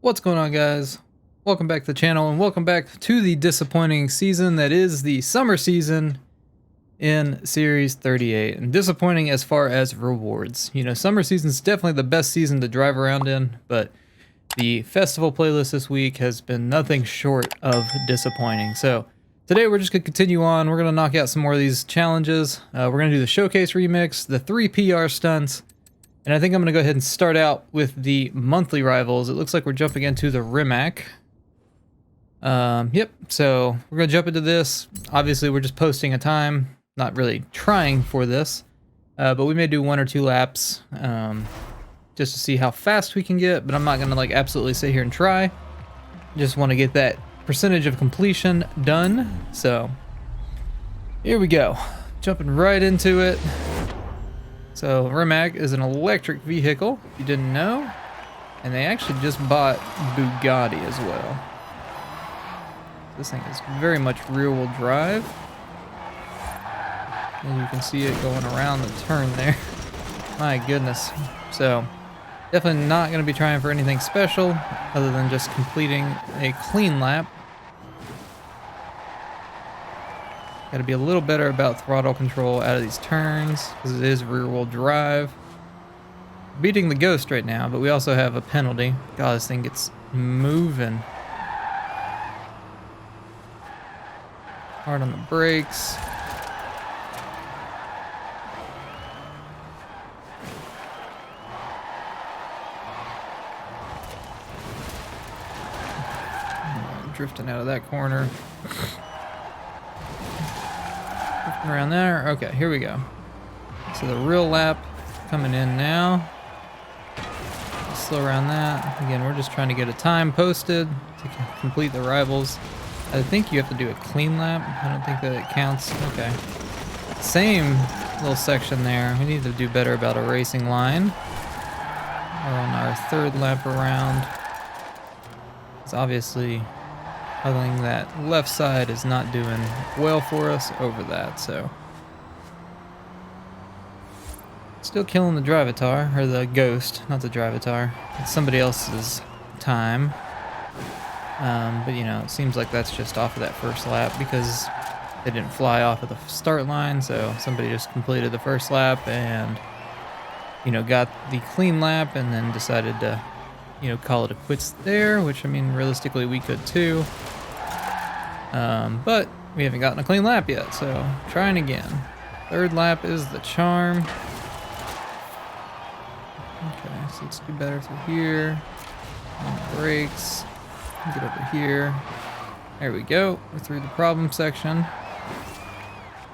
What's going on, guys? Welcome back to the channel and welcome back to the disappointing season that is the summer season in Series 38. And disappointing as far as rewards. You know, summer season is definitely the best season to drive around in, but the festival playlist this week has been nothing short of disappointing. So today we're just going to continue on. We're going to knock out some more of these challenges. We're going to do the showcase remix, the 3 PR stunts, and I think I'm going to go ahead and start out with the monthly rivals. It looks like we're jumping into the Rimac. Yep, so we're going to jump into this. Obviously, we're just posting a time, not really trying for this, but we may do 1 or 2 laps just to see how fast we can get, but I'm not going to like absolutely sit here and try. Just want to get that percentage of completion done. So here we go, jumping right into it. So Rimac is an electric vehicle, if you didn't know, and they actually just bought Bugatti as well. This thing is very much rear-wheel drive, and you can see it going around the turn there. My goodness. So definitely not going to be trying for anything special other than just completing a clean lap. Got to be a little better about throttle control out of these turns because it is rear-wheel drive. Beating the Ghost right now, but we also have a penalty. God, this thing gets moving. Hard on the brakes. Drifting out of that corner. Around there. Okay, here we go. So the real lap coming in now. Slow around that. Again, we're just trying to get a time posted to complete the rivals. I think you have to do a clean lap. I don't think that it counts. Okay. Same little section there. We need to do better about a racing line. We're on our 3rd lap around. It's obviously hugging that left side is not doing well for us over that, so. Still killing the Drivatar, or the Ghost, not the Drivatar. It's somebody else's time. But you know, it seems like that's just off of that first lap because they didn't fly off of the start line, so somebody just completed the first lap and, you know, got the clean lap and then decided to, you know, call it a quits there, which, I mean, realistically we could too. But we haven't gotten a clean lap yet, so trying again. 3rd lap is the charm. Okay, so let's do better through here. On the brakes. Get over here. There we go. We're through the problem section.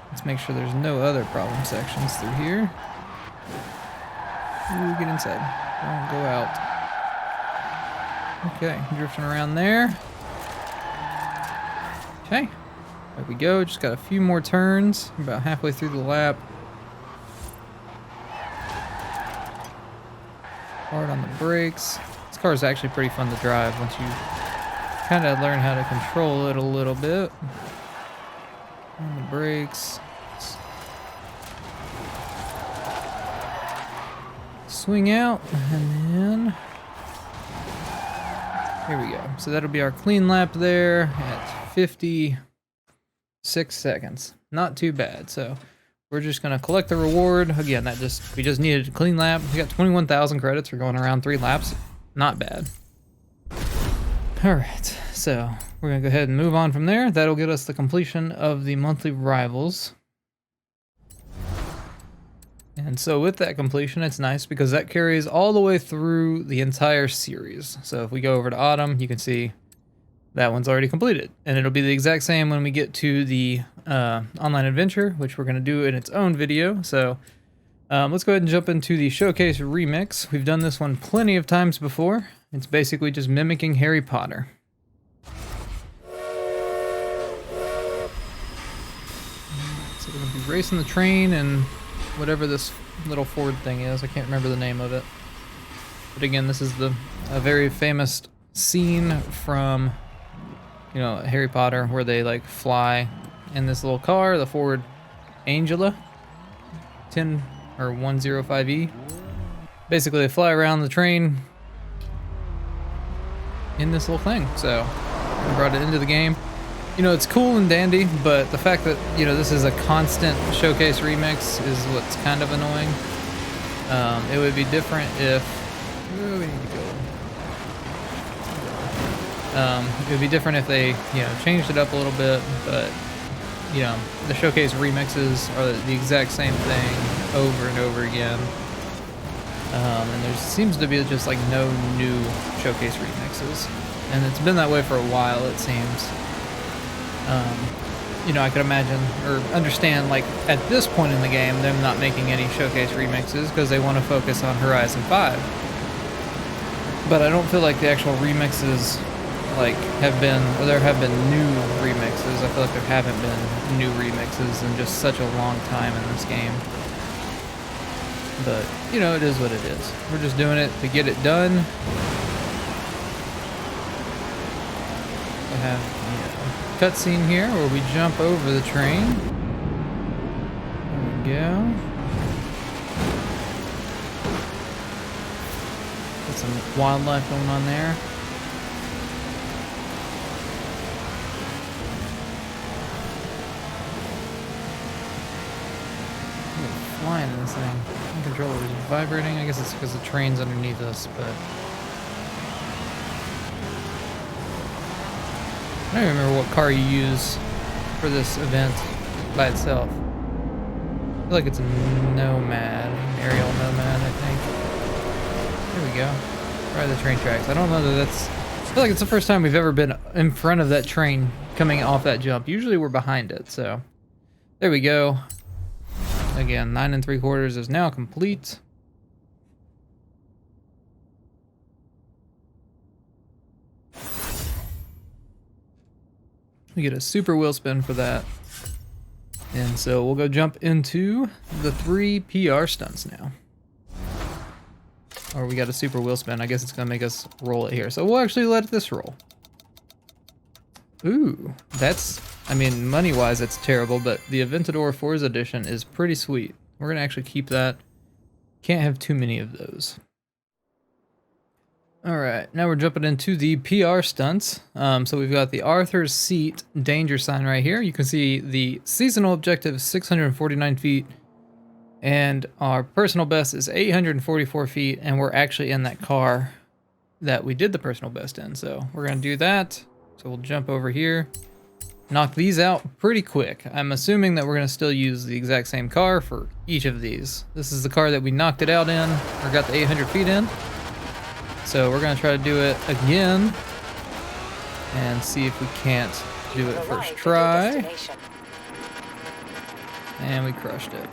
Let's make sure there's no other problem sections through here. Ooh, get inside. Don't go out. Okay, drifting around there. Okay, there we go. Just got a few more turns. About halfway through the lap. Hard on the brakes. This car is actually pretty fun to drive once you kind of learn how to control it a little bit. On the brakes. Swing out, and then here we go. So that'll be our clean lap there at 56 seconds. Not too bad. So we're just gonna collect the reward. Again, we just needed a clean lap. We got 21,000 credits for going around 3 laps. Not bad. All right, so we're gonna go ahead and move on from there. That'll get us the completion of the monthly rivals. And so with that completion, it's nice because that carries all the way through the entire series. So if we go over to Autumn, you can see that one's already completed. And it'll be the exact same when we get to the online adventure, which we're gonna do in its own video. So let's go ahead and jump into the showcase remix. We've done this one plenty of times before. It's basically just mimicking Harry Potter. So we're gonna be racing the train and whatever this little Ford thing is. I can't remember the name of it. But again, this is a very famous scene from, you know, Harry Potter where they like fly in this little car, the Ford Angela 10 or 105E. Basically, they fly around the train in this little thing. So I brought it into the game. You know, it's cool and dandy, but the fact that, you know, this is a constant showcase remix is what's kind of annoying. It would be different if... Where do we need to go? It would be different if they, you know, changed it up a little bit, but, you know, the showcase remixes are the exact same thing over and over again. And there seems to be just like no new showcase remixes. And it's been that way for a while, it seems. You know, I could imagine or understand, like, at this point in the game, them not making any showcase remixes because they want to focus on Horizon 5. But I don't feel like the actual remixes, like, have been, or there have been new remixes. I feel like there haven't been new remixes in just such a long time in this game. But, you know, it is what it is. We're just doing it to get it done. We have, you know, cutscene here where we jump over the train. There we go. Got some wildlife going on there. We're flying in this thing. The controller is vibrating. I guess it's because the train's underneath us, but I don't remember what car you use for this event by itself. I feel like it's a Nomad, an aerial Nomad, I think. There we go. Right, the train tracks. I don't know that that's... I feel like it's the first time we've ever been in front of that train coming off that jump. Usually we're behind it, so... There we go. Again, 9 3/4 is now complete. We get a super wheel spin for that. And so we'll go jump into the 3 PR stunts now. Or we got a super wheel spin. I guess it's gonna make us roll it here. So we'll actually let this roll. Ooh, that's, I mean, money-wise, it's terrible, but the Aventador Forza edition is pretty sweet. We're gonna actually keep that. Can't have too many of those. All right, now we're jumping into the PR stunts. So we've got the Arthur's Seat danger sign right here. You can see the seasonal objective is 649 feet, and our personal best is 844 feet, and we're actually in that car that we did the personal best in. So we're gonna do that. So we'll jump over here, knock these out pretty quick. I'm assuming that we're gonna still use the exact same car for each of these. This is the car that we knocked it out in, or got the 800 feet in. So we're gonna try to do it again and see if we can't do it first try. And we crushed it.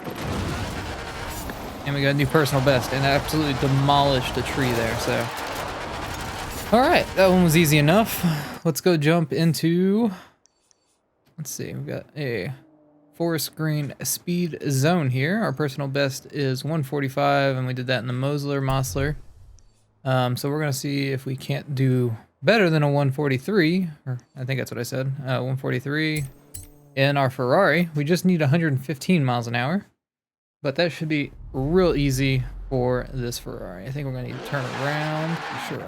And we got a new personal best and absolutely demolished a tree there, so. All right, that one was easy enough. Let's go jump into, let's see, we've got a forest green speed zone here. Our personal best is 145 and we did that in the Mosler. So we're gonna see if we can't do better than a 143, or I think that's what I said, 143 in our Ferrari. We just need 115 miles an hour, but that should be real easy for this Ferrari. I think we're gonna need to turn around. Sure.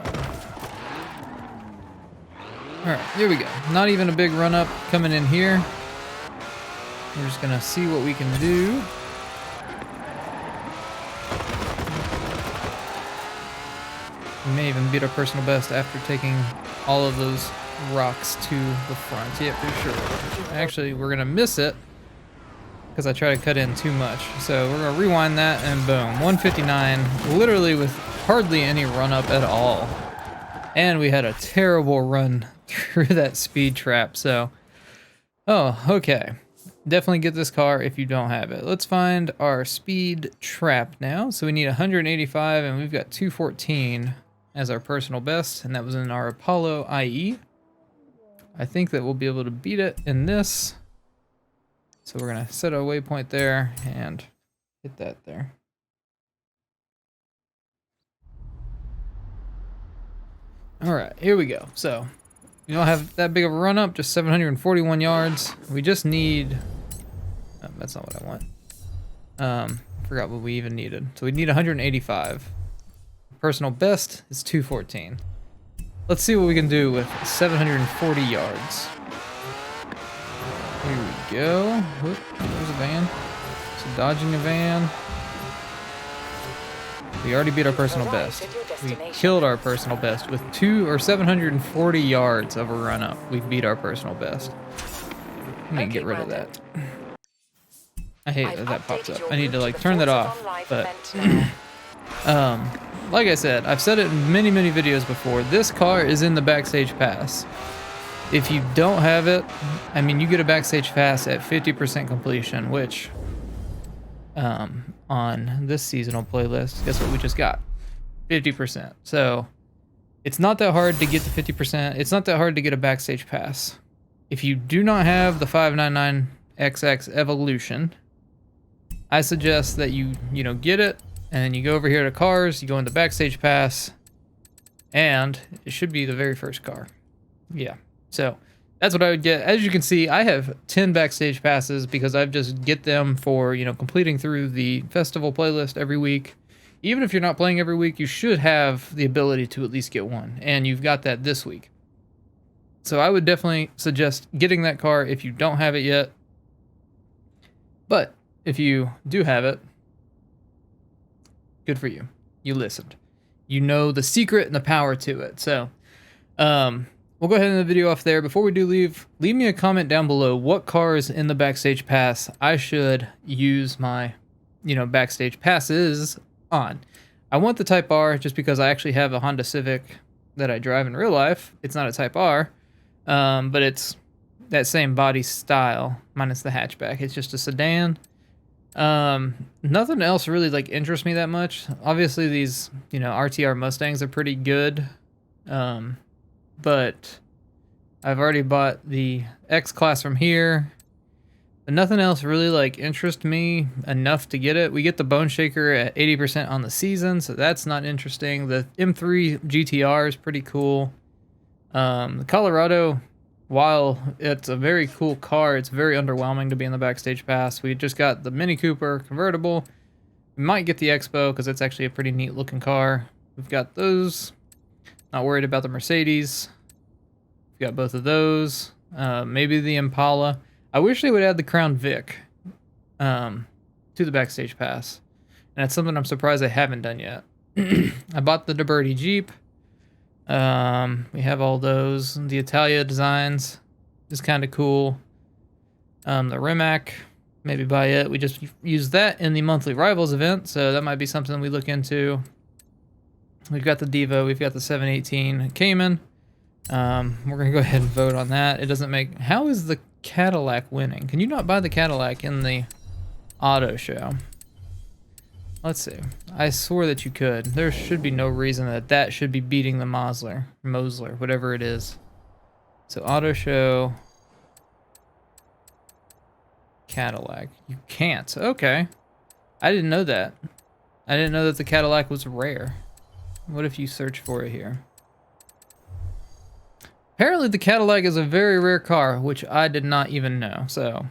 All right, here we go. Not even a big run up coming in here. We're just gonna see what we can do. We may even beat our personal best after taking all of those rocks to the front. Yeah, for sure. Actually, we're gonna miss it because I try to cut in too much. So we're gonna rewind that and boom, 159, literally with hardly any run up at all. And we had a terrible run through that speed trap, so. Oh, okay. Definitely get this car if you don't have it. Let's find our speed trap now. So we need 185 and we've got 214 as our personal best, and that was in our Apollo IE. I think that we'll be able to beat it in this. So we're gonna set a waypoint there and hit that there. All right, here we go. So we don't have that big of a run up, just 741 yards. We just need, oh, that's not what I want. Forgot what we even needed. So we need 185. Personal best is 214. Let's see what we can do with 740 yards. Here we go. Whoop, there's a van. So dodging a van. We already beat our personal best. We killed our personal best with 740 yards of a run up. We beat our personal best. I need to get rid of that. I hate that that pops up. I need to like turn that off. But like I said, I've said it in many videos before. This car is in the Backstage Pass. If you don't have it, I mean, you get a Backstage Pass at 50% completion, which on this seasonal playlist, guess what we just got? 50%. So it's not that hard to get the 50%. It's not that hard to get a Backstage Pass. If you do not have the 599XX Evolution, I suggest that you get it, and then you go over here to cars, you go into Backstage Pass, and it should be the very first car. Yeah, so that's what I would get. As you can see, I have 10 Backstage Passes because I just get them for, completing through the festival playlist every week. Even if you're not playing every week, you should have the ability to at least get one, and you've got that this week. So I would definitely suggest getting that car if you don't have it yet. But if you do have it, good for you. You listened. You know the secret and the power to it. So we'll go ahead and end the video off there. Before we do leave me a comment down below what cars in the Backstage Pass I should use my, Backstage Passes on. I want the Type R just because I actually have a Honda Civic that I drive in real life. It's not a Type R, but it's that same body style minus the hatchback. It's just a sedan. Nothing else really like interests me that much. Obviously these, RTR Mustangs are pretty good. But I've already bought the X-Class from here. But nothing else really like interests me enough to get it. We get the Bone Shaker at 80% on the season, so that's not interesting. The M3 GTR is pretty cool. The Colorado, while it's a very cool car, it's very underwhelming to be in the Backstage Pass. We just got the Mini Cooper convertible. We might get the Expo because it's actually a pretty neat looking car. We've got those. Not worried about the Mercedes. We've got both of those. Maybe the Impala. I wish they would add the Crown Vic to the Backstage Pass. And that's something I'm surprised they haven't done yet. I bought the DeBerti Jeep. We have all those. The Italia designs is kind of cool. The Rimac, maybe buy it. We just used that in the monthly Rivals event, so that might be something we look into. We've got the Devo, we've got the 718 Cayman. We're gonna go ahead and vote on that. It doesn't make... How is the Cadillac winning? Can you not buy the Cadillac in the auto show? Let's see. I swore that you could. There should be no reason that should be beating the Mosler, whatever it is. So auto show Cadillac. You can't. Okay. I didn't know that. I didn't know that the Cadillac was rare. What if you search for it here? Apparently the Cadillac is a very rare car, which I did not even know. So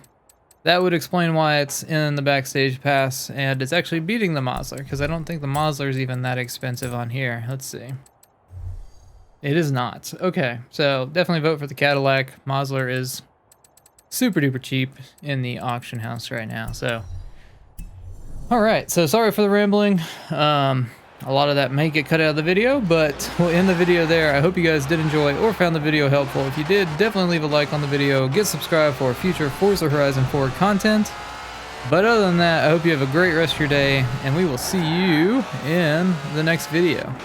that would explain why it's in the Backstage Pass, and it's actually beating the Mosler, because I don't think the Mosler is even that expensive on here. Let's see. It is not. Okay, so definitely vote for the Cadillac. Mosler is super duper cheap in the auction house right now. So, all right. So sorry for the rambling. A lot of that may get cut out of the video, but we'll end the video there. I hope you guys did enjoy or found the video helpful. If you did, definitely leave a like on the video. Get subscribed for future Forza Horizon 4 content. But other than that, I hope you have a great rest of your day, and we will see you in the next video.